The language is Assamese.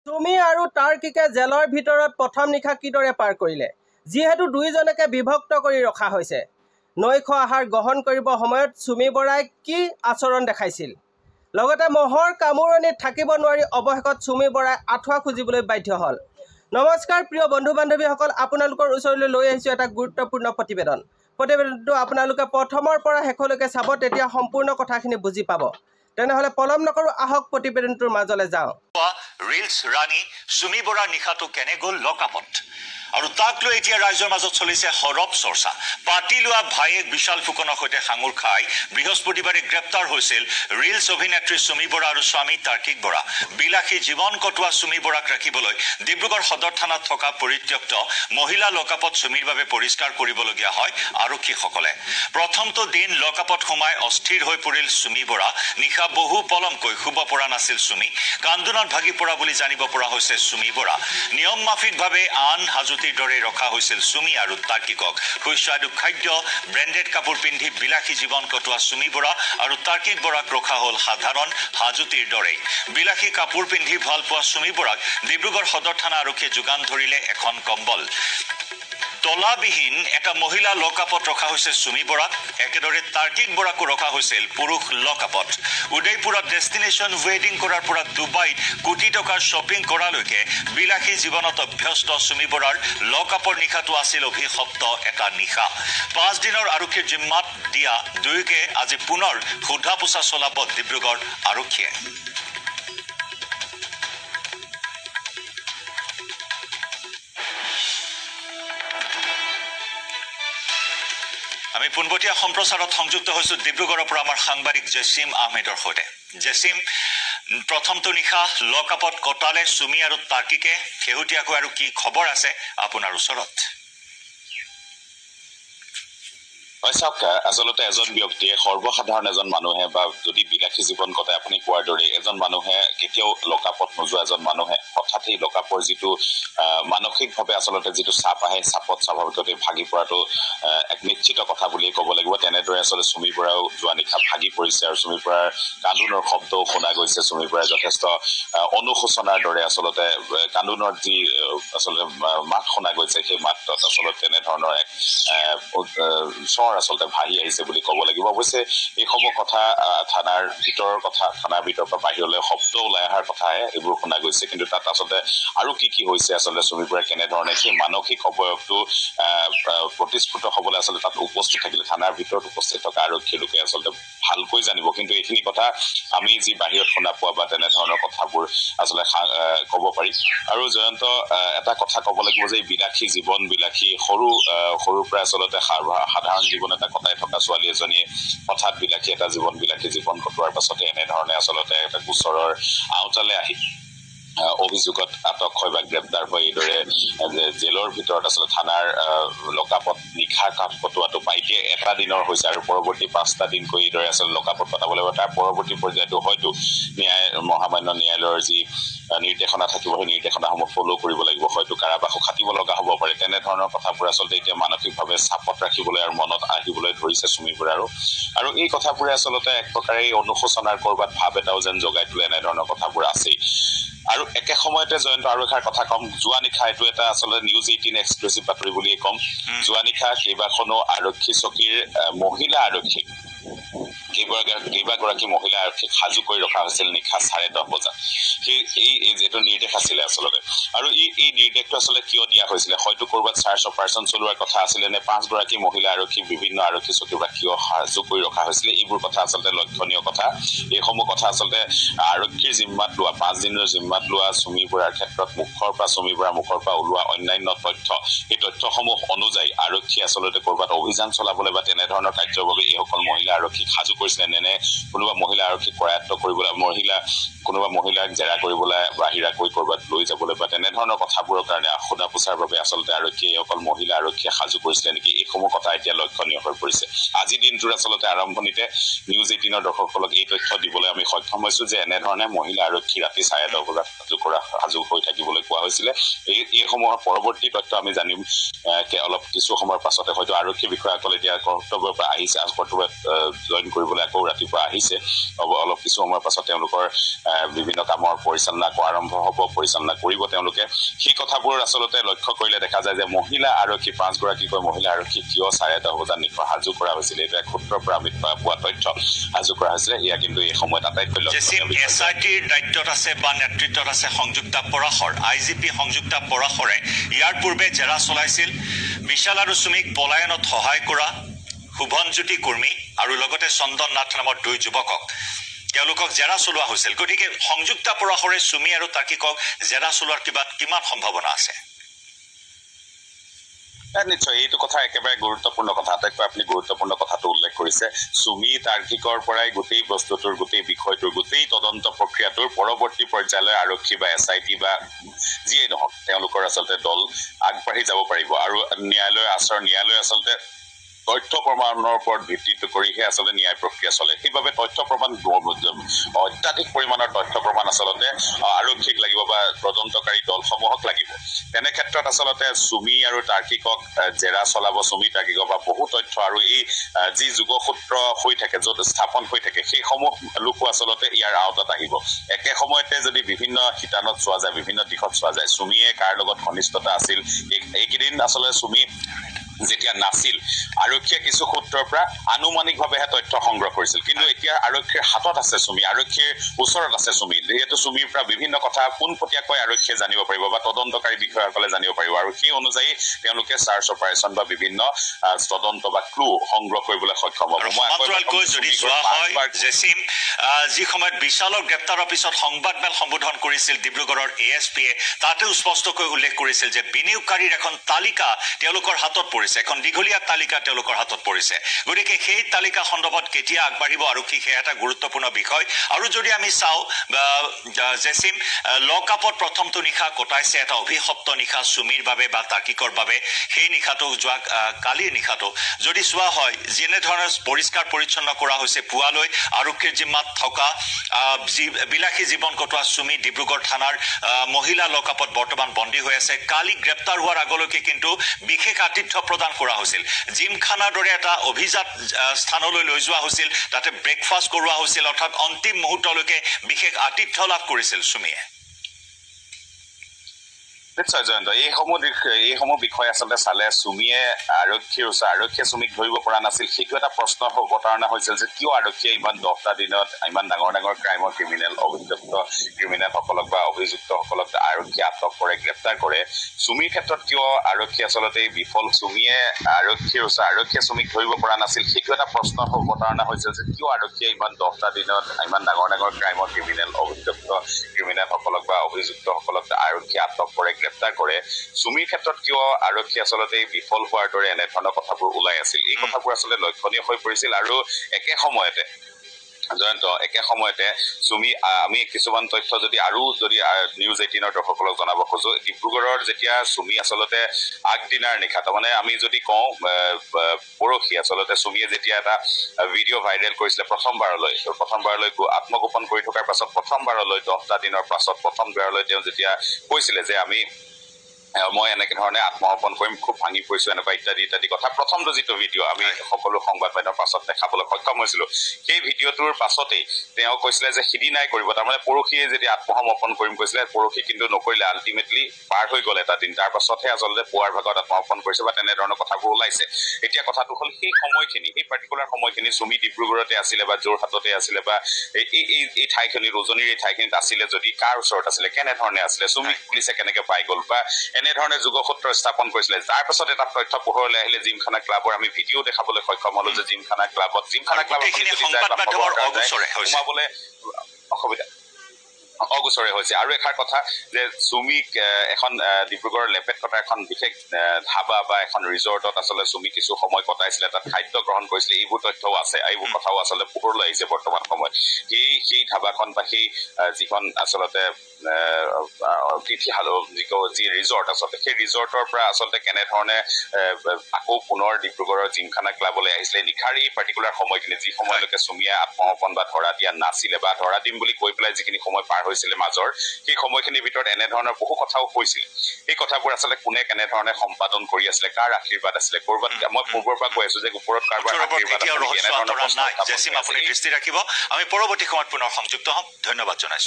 চুমি আৰু তাৰ্কিকে জেলৰ ভিতৰত প্ৰথম নিশা কিদৰে পাৰ কৰিলে যিহেতু দুইজনকে বিভক্ত কৰি ৰখা হৈছে নৈশ আহাৰ গ্ৰহণ কৰিব সময়ত চুমি বৰাই কি আচৰণ দেখাইছিল লগতে মহৰ কামুৰণিত থাকিব নোৱাৰি অৱশেষত চুমি বৰাই আঠুৱা খুজিবলৈ বাধ্য হ'ল নমস্কাৰ প্ৰিয় বন্ধু বান্ধৱীসকল আপোনালোকৰ ওচৰলৈ লৈ আহিছোঁ এটা গুৰুত্বপূৰ্ণ প্ৰতিবেদনটো আপোনালোকে প্ৰথমৰ পৰা শেষলৈকে চাব তেতিয়া সম্পূৰ্ণ কথাখিনি বুজি পাব তেনেহলে পলম নকৰো আহক প্ৰতিবেদনটোৰ মাজলৈ যাওঁ ৰিলছ ৰাণী চুমি বৰা নিশাটো কেনে গ'ল লকআপত আৰু তাক লৈ এতিয়া ৰাইজৰ মাজত চলিছে হৰপ চৰ্চা পাতি লোৱা ভাইয়েক বিশাল ফুকনৰ সৈতে সাঙুৰ খাই বৃহস্পতিবাৰে গ্ৰেপ্তাৰ হৈছিল ৰিলছ অভিনেত্ৰী চুমি বৰা আৰু স্বামী তাৰ্কিক বৰা বিলাসী জীৱন কটোৱা চুমি বৰাক ৰাখিবলৈ ডিব্ৰুগড় সদৰ থানাত থকা পৰিত্যক্ত মহিলা লকআপত চুমিৰ বাবে পৰিষ্কাৰ কৰিবলগীয়া হয় আৰক্ষীসকলে প্ৰথমটো দিন লকআপত সোমাই অস্থিৰ হৈ পৰিল চুমি বৰা নিশা বহু পলমকৈ শুব পৰা নাছিল চুমি কান্দোনত ভাগি পৰা বুলি জানিব পৰা হৈছে চুমি বৰা নিয়ম মাফিকভাৱে আন হাজুতিৰ দৰে ৰখা হৈছিল চুমি আৰু তাৰ্কিকক সুস্বাদু খাদ্য ব্ৰেণ্ডেড কাপোৰ পিন্ধি বিলাসী জীৱন কটোৱা চুমি বৰা আৰু তাৰ্কিক বৰাক ৰখা হ'ল সাধাৰণ হাজুতিৰ দৰে বিলাসী কাপোৰ পিন্ধি ভাল পোৱা চুমি বৰাক ডিব্ৰুগড় সদৰ থানা আৰক্ষীয়ে যোগান ধৰিলে এখন কম্বল তলাবিহীন এটা মহিলা লকআপত ৰখা হৈছে চুমি বৰাক একেদৰে তাৰ্কিক বৰাকো ৰখা হৈছিল পুৰুষ লকআপত উদয়পুৰত ডেষ্টিনেশ্যন ৱেডিং কৰাৰ পৰা ডুবাইত কোটি টকাৰ শ্বপিং কৰালৈকে বিলাসী জীৱনত অভ্যস্ত চুমি বৰাৰ লকআপৰ নিশাটো আছিল অভিশপ্ত এটা নিশা 5 দিনৰ আৰক্ষীৰ জিম্মাত দিয়া দুয়োকে আজি পুনৰ সোধা পোছা চলাব ডিব্ৰুগড় আৰক্ষীয়ে আমি পুনবতীয়া সম্প্ৰচাৰত সংযুক্ত হৈছো ডিব্ৰুগড়ৰ পৰা আমাৰ সাংবাদিক জেছিম আহমেদৰ সৈতে জেছিম প্ৰথমটো নিশা লকআপত কটালে চুমি আৰু তাৰ্কিকে শেহতীয়াকৈ আৰু কি খবৰ আছে আপোনাৰ ওচৰত আচলতে এজন ব্যক্তিয়ে সৰ্বসাধাৰণ এজন মানুহে বা যদি বিলাসী জীৱন কটাই আপুনি কোৱাৰ দৰে এজন মানুহে কেতিয়াও লকআপত নোযোৱা এজন মানুহে হঠাৎ এই লকআপৰ যিটো মানসিকভাৱে আচলতে যিটো চাপ আহে চাপত স্বাভাৱিকতে ভাগি পৰাটো এক নিশ্চিত কথা বুলি ক'ব লাগিব তেনেদৰে আচলতে চুমি বৰাও যোৱা নিশা ভাগি পৰিছে আৰু চুমি বৰাৰ কান্দোনৰ শব্দও শুনা গৈছে চুমি বৰাই যথেষ্ট অনুশোচনাৰ দৰে আচলতে কান্দোনৰ যি আচলতে মাত শুনা গৈছে সেই মাতত আচলতে তেনেধৰণৰ এক আচলতে ভাহি আহিছে বুলি ক'ব লাগিব অৱশ্যে এই সমূহ কথা থানাৰ ভিতৰৰ কথা থানাৰ ভিতৰৰ পৰা বাহিৰলৈ শব্দ ওলাই অহাৰ কথাহে এইবোৰ শুনা গৈছে কিন্তু তাত আচলতে আৰু কি হৈছে আচলতে চুমি বৰাই কেনেধৰণে সেই মানসিক অৱয়ৱটো প্ৰতিস্ফুট হ'বলৈ আচলতে তাত উপস্থিত থাকিলে থানাৰ ভিতৰত উপস্থিত থকা আৰক্ষীৰ লোকে আচলতে ভালকৈ জানিব কিন্তু এইখিনি কথা আমি যি বাহিৰত শুনা পোৱা বা তেনেধৰণৰ কথাবোৰ আচলতে ক'ব পাৰি আৰু জয়ন্ত এটা কথা ক'ব লাগিব যে বিলাসী জীৱন বিলাসী সৰুৰ পৰা আচলতে সাধাৰণ জীৱন এটা কটাই থকা ছোৱালী এজনীয়ে হঠাৎ বিলাসী জীৱন কটোৱাৰ পাছতে এনেধৰণে আচলতে এটা গোচৰৰ আওতালে আহি অভিযোগত আটক হয় বা গ্ৰেপ্তাৰ হয় এইদৰে জেলৰ ভিতৰত আচলতে থানাৰ লকআপত নিশা কটোৱাটো পাইকে এটা দিনৰ হৈছে আৰু পৰৱৰ্তী 5টা দিনকৈ এইদৰে আচলতে লকআপত কটাব লাগিব তাৰ পৰৱৰ্তী পৰ্যায়টো হয়তো মহামান্য ন্যায়ালয়ৰ যি নিৰ্দেশনা থাকিব সেই নিৰ্দেশনাসমূহ ফলো কৰিব লাগিব হয়তো কাৰাবাসো খাটিব লগা হ'ব পাৰে তেনেধৰণৰ কথাবোৰ আচলতে এতিয়া মানসিকভাৱে চাপত ৰাখিবলৈ আৰু মনত আহিবলৈ ধৰিছে চুমি বৰাৰো আৰু এই কথাবোৰে আচলতে এক প্ৰকাৰে অনুশোচনাৰ কৰবাত ভাৱ এটাও যেন জগাই তোলে এনেধৰণৰ কথাবোৰ আছেই আৰু একে সময়তে জয়ন্ত আৰু এখাৰ কথা কম যোৱা নিশা এইটো এটা আচলতে নিউজ 18 এক্সক্লুসিভ বাতৰি বুলি কম যোৱা নিশা কেইবাখনো আৰক্ষী চকীৰ মহিলা আৰক্ষী কেইবাগৰাকী মহিলা আৰক্ষীক সাজু কৰি ৰখা হৈছিল নিশা 10:30 বজাত এই যেটো নিৰ্দেশ আছিল আচলতে আৰু এই নিৰ্দেশটো আচলতে কিয় দিয়া হৈছিল হয়তো কৰবাত সাৰ্চ অপাৰেচন চলোৱাৰ কথা আছিল নে 5 গৰাকী মহিলা আৰক্ষী বিভিন্ন আৰক্ষী চকীৰ পৰা কিয় সাজু কৰি ৰখা হৈছিল এইবোৰ কথা আচলতে লক্ষণীয় কথা এই সমূহ কথা আচলতে আৰক্ষীৰ জিম্মাত লোৱা 5 দিনৰ জিম্মাত লোৱা চুমি বৰাৰ ক্ষেত্ৰত চুমি বৰাৰ মুখৰ পৰা ওলোৱা অন্যান্য তথ্য এই তথ্যসমূহ অনুযায়ী আৰক্ষী আচলতে কৰবাত অভিযান চলাবলৈ বা তেনেধৰণৰ কাৰ্যৰ বাবে এই সকল মহিলা আৰক্ষী সাজু কৰিছিল নে কোনোবা মহিলা আৰক্ষী কৰায়ত্ব কৰিবলৈ কোনোবা মহিলাক জেৰা কৰিবলৈ বাহিৰা কৈ কৰবাত লৈ যাবলৈ বা তেনেধৰণৰ কথাবোৰৰ কাৰণে সোধা পোছাৰ বাবে আচলতে আৰক্ষীয়ে অকল মহিলা আৰক্ষীয়ে সাজু কৰিছিল নেকি এই সমূহ কথা এতিয়া লক্ষণীয় হৈ পৰিছে আজি দিনটোৰ আচলতে আৰম্ভণিতে নিউজ 18ৰ দৰ্শকসকলক এই তথ্য দিবলৈ আমি সক্ষম হৈছো যে এনেধৰণে মহিলা আৰক্ষী ৰাতি 10:30 বজাত সাজু হৈ থাকিবলৈ কোৱা হৈছিল এই সমূহৰ পৰৱৰ্তী তথ্য আমি জানিম অলপ কিছু সময়ৰ পাছতে হয়তো আৰক্ষী বিষয়াসকলে এতিয়া কৰ্তব্যৰ পৰা আহিছে কৰ্তব্যত জইন কৰিব কৰিবলৈ আকৌ ৰাতিপুৱা আহিছে অলপ কিছু সময়ৰ পাছত তেওঁলোকৰ বিভিন্ন কামৰ পৰিচালনা আৰম্ভ হ'ব পৰিচালনা কৰিব তেওঁলোকে সেই কথাবোৰ আচলতে লক্ষ্য কৰিলে দেখা যায় যে মহিলা আৰক্ষী 5 গৰাকীকৈ মহিলা আৰক্ষী কিয় 10:30 বজাত নিশা সাজু কৰা হৈছিল এটা সূত্ৰৰ পৰা আমি পোৱা তথ্য সাজু কৰা হৈছিল এয়া কিন্তু এই সময়ত আটাইতকৈ এছআইটিৰ দায়িত্বত আছে বা নেতৃত্বত আছে সংযুক্তা পৰাশৰ আইজিপি সংযুক্তা পৰাশৰে ইয়াৰ পূৰ্বে জেৰা চলাইছিল বিশাল আৰু সুমিক পলায়নত সহায় কৰা শুভনজ্যোতি কুৰ্মী আৰু লগতে চন্দন নাথ নামৰ 2 যুৱকক তেওঁলোকক জেৰা চলোৱা হৈছিল গতিকে সংযুক্তা পৰাশৰে সুমি আৰু তাৰ্কিকক জেৰা চলোৱাৰ কিমান সম্ভাৱনা আছে নিশ্চয় এইটো কথা একেবাৰে গুৰুত্বপূৰ্ণ কথা আটাইতকৈ আপুনি গুৰুত্বপূৰ্ণ কথাটো উল্লেখ কৰিছে সুমি তাৰ্কিকৰ পৰাই গোটেই বস্তুটোৰ গোটেই বিষয়টোৰ গোটেই তদন্ত প্ৰক্ৰিয়াটোৰ পৰৱৰ্তী পৰ্যায়লৈ আৰক্ষী বা এছআইটি বা যিয়ে নহওক তেওঁলোকৰ আচলতে দল আগবাঢ়ি যাব পাৰিব আৰু ন্যায়ালয় আচলতে তথ্য প্ৰমাণৰ ওপৰত ভিত্তি কৰিহে আচলতে ন্যায় প্ৰক্ৰিয়া চলে সেইবাবে তথ্য প্ৰমাণ অত্যাধিক পৰিমাণৰ তথ্য প্ৰমাণ আচলতে আৰক্ষীক লাগিব বা তদন্তকাৰী দলসমূহক লাগিব তেনে ক্ষেত্ৰত আচলতে সুমি আৰু তাৰ্কিকক জেৰা চলাব সুমি তাৰ্কিকক বা বহু তথ্য আৰু এই যি যোগসূত্ৰ হৈ থাকে য'ত স্থাপন হৈ থাকে সেইসমূহ লোকো আচলতে ইয়াৰ আওতাত আহিব একে সময়তে যদি বিভিন্ন শিতানত চোৱা যায় বিভিন্ন দিশত চোৱা যায় সুমিয়ে কাৰ লগত ঘনিষ্ঠতা আছিল এইকেইদিন আচলতে সুমি যেতিয়া নাছিল আৰক্ষীয়ে কিছু সূত্ৰৰ পৰা আনুমানিকভাৱেহে তথ্য সংগ্ৰহ কৰিছিল কিন্তু এতিয়া আৰক্ষীৰ হাতত আছে সুমি আৰক্ষীৰ ওচৰত আছে সুমি যেহেতু সুমিৰ পৰা বিভিন্ন কথা পোনপটীয়াকৈ আৰক্ষীয়ে জানিব পাৰিব বা তদন্তকাৰী বিষয়াসকলে জানিব পাৰিব আৰু সেই অনুযায়ী তেওঁলোকে চাৰ্চ অপাৰেশ্যন বা বিভিন্ন তদন্ত বা ক্লু সংগ্ৰহ কৰিবলৈ সক্ষম হ'ব যি সময়ত বিশালৰ গ্ৰেপ্তাৰৰ পিছত সংবাদমেল সম্বোধন কৰিছিল ডিব্ৰুগড়ৰ এএছপিয়ে তাতেও স্পষ্টকৈ উল্লেখ কৰিছিল যে বিনিয়োগকাৰীৰ এখন তালিকা তেওঁলোকৰ হাতত পৰিছে এখন দীঘলীয়া তালিকা তেওঁলোকৰ হাতত পৰিছে গতিকে সেই তালিকা সন্দৰ্ভত কেতিয়া আগবাঢ়িব আৰক্ষী সেয়া এটা গুৰুত্বপূৰ্ণ বিষয় আৰু যদি আমি চাওঁ জেচিম লকআপত প্ৰথমটো নিশা কটাইছে এটা অভিশপ্ত নিশা সুমিৰ বাবে বা তাৰ্কিকৰ বাবে সেই নিশাটো যোৱা কালিৰ নিশাটো যদি চোৱা হয় যেনেধৰণে পৰিষ্কাৰ পৰিচ্ছন্ন কৰা হৈছে পুৱালৈ আৰক্ষীৰ জিম্মাত থকা বিলাসী জীৱন কটোৱা সুমি ডিব্ৰুগড় থানাৰ মহিলা লকআপত বৰ্তমান বন্দী হৈ আছে কালি গ্ৰেপ্তাৰ হোৱাৰ আগলৈকে কিন্তু বিশেষ আতিথ্য প্ৰদান কৰা হৈছিল জিমখানাৰ দৰে এটা অভিজাত স্থানলৈ লৈ যোৱা হৈছিল তাতে ব্ৰেকফাষ্ট কৰোৱা হৈছিল অৰ্থাৎ অন্তিম মুহূৰ্তলৈকে বিশেষ আতিথ্য লাভ কৰিছিল সুমিয়ে নিশ্চয় জয়ন্ত এইসমূহ বিষয় আচলতে চালে সুমিয়ে আৰক্ষীয়ে সুমিক ধৰিব পৰা নাছিল সেইটো এটা প্ৰশ্ন অৱতাৰণা হৈছিল যে কিয় আৰক্ষীয়ে ইমান 10টা দিনত ইমান ডাঙৰ ক্ৰাইমৰ ক্ৰিমিনেল অভিযুক্ত ক্ৰিমিনেলসকলক বা অভিযুক্তসকলক আৰক্ষীয়ে আটক কৰে গ্ৰেপ্তাৰ কৰে সুমিৰ ক্ষেত্ৰত কিয় আৰক্ষী আচলতে বিফল সুমিয়ে আৰক্ষীয়ে সুমিক ধৰিব পৰা নাছিল সেইটো এটা প্ৰশ্ন অৱতাৰণা হৈছিল যে কিয় আৰক্ষীয়ে ইমান 10টা দিনত ইমান ডাঙৰ ক্ৰাইমৰ ক্ৰিমিনেল অভিযুক্ত ক্ৰিমিনেলসকলক বা অভিযুক্তসকলক আৰক্ষীয়ে আটক কৰে গ্ৰেপ্তাৰ কৰে সুমিৰ ক্ষেত্ৰত কিয় আৰক্ষী আচলতে বিফল হোৱাৰ দৰে এনেধৰণৰ কথাবোৰ ওলাই আছিল এই কথাবোৰ আচলতে লক্ষণীয় হৈ পৰিছিল আৰু একে সময়তে সুমি আমি কিছুমান তথ্য যদি নিউজ 18ৰ দৰ্শকসকলক জনাব খোজো ডিব্ৰুগড়ৰ যেতিয়া সুমি আচলতে আগদিনাৰ নিশা তাৰমানে আমি যদি কওঁ পৰহি আচলতে সুমিয়ে যেতিয়া এটা ভিডিঅ' ভাইৰেল কৰিছিলে প্ৰথমবাৰলৈ আত্মগোপন কৰি থকাৰ পাছত প্ৰথমবাৰলৈ 10টা দিনৰ পাছত প্ৰথমবাৰলৈ তেওঁ যেতিয়া কৈছিলে যে মই এনেকে ধৰণে আত্মসমৰ্পণ কৰিম খুব ভাঙি পৰিছো এনেকুৱা ইত্যাদি কথা প্ৰথমটো যিটো ভিডিঅ' আমি সকলো সংবাদ মাধ্যমৰ পাছত দেখাবলৈ সক্ষম হৈছিলো সেই ভিডিঅ'টোৰ পাছতেই তেওঁ কৈছিলে যে সিদিনাই কৰিব তাৰমানে পৰহিয়ে যদি আত্মসমৰ্পণ কৰিম কৈছিলে পৰহি কিন্তু নকৰিলে আল্টিমেটলি পাৰ হৈ গ'ল এটা দিন তাৰ পাছতহে আচলতে পুৱাৰ ভাগত আত্মসমৰ্পণ কৰিছে বা তেনেধৰণৰ কথাবোৰ ওলাইছে এতিয়া কথাটো হ'ল সেই পাৰ্টিকুলাৰ সময়খিনি সুমি ডিব্ৰুগড়তে আছিলে বা যোৰহাটতে আছিলে বা এই ঠাইখিনি উজনিৰ এই ঠাইখিনিত আছিলে যদি কাৰ ওচৰত আছিলে কেনেধৰণে আছিলে সুমি পুলিচে কেনেকে পাই গ'ল বা এনেধৰণে যোগসূত্ৰ স্থাপন কৰিছিলে তাৰ পাছত এটা তথ্য পোহৰলৈ আহিলে জিমখানা ক্লাবৰ আমি ভিডিঅ' দেখাবলৈ সক্ষম হলো যে জিমখানা ক্লাবত সোমাবলৈ অসুবিধা অগোচৰে হৈছে আৰু এষাৰ কথা যে সুমিক এখন ডিব্ৰুগড়ৰ লেপেট কটা এখন বিশেষ ধাবা বা এখন ৰিজৰ্টত আচলতে সুমি কিছু সময় কটাইছিলে তাত খাদ্য গ্ৰহণ কৰিছিলে এইবোৰ তথ্যও আছে এইবোৰ কথাও আচলতে পোহৰলৈ আহিছে বৰ্তমান সময়ত সেই ধাবাখন বা সেই যিখন আচলতে যি ৰিজৰ্ট আচলতে সেই ৰিজৰ্টৰ পৰা আচলতে কেনেধৰণে আকৌ পুনৰ ডিব্ৰুগড়ৰ জিমখানা ক্লাবলৈ আহিছিলে নিশাৰ এই পাৰ্টিকুলাৰ সময়খিনি যি সময়লৈকে চুমিয়ে আত্মসমৰ্পণ বা ধৰা দিয়া নাছিলে বা ধৰা দিম বুলি কৈ পেলাই যিখিনি সময় পাৰ হৈছিলে মাজৰ সেই সময়খিনিৰ ভিতৰত এনেধৰণৰ বহু কথাও কৈছিল এই কথাবোৰ আচলতে কোনে কেনেধৰণে সম্পাদন কৰি আছিলে কাৰ আশীৰ্বাদ আছিলে ক'ৰবাত মই পূৰ্বৰ পৰা কৈ আছো যে ওপৰত কাৰোবাৰ আশীৰ্বাদ আপুনি দৃষ্টি ৰাখিব আমি পৰৱৰ্তী সময়ত পুনৰ সংযুক্ত হ'ম ধন্যবাদ জনাইছো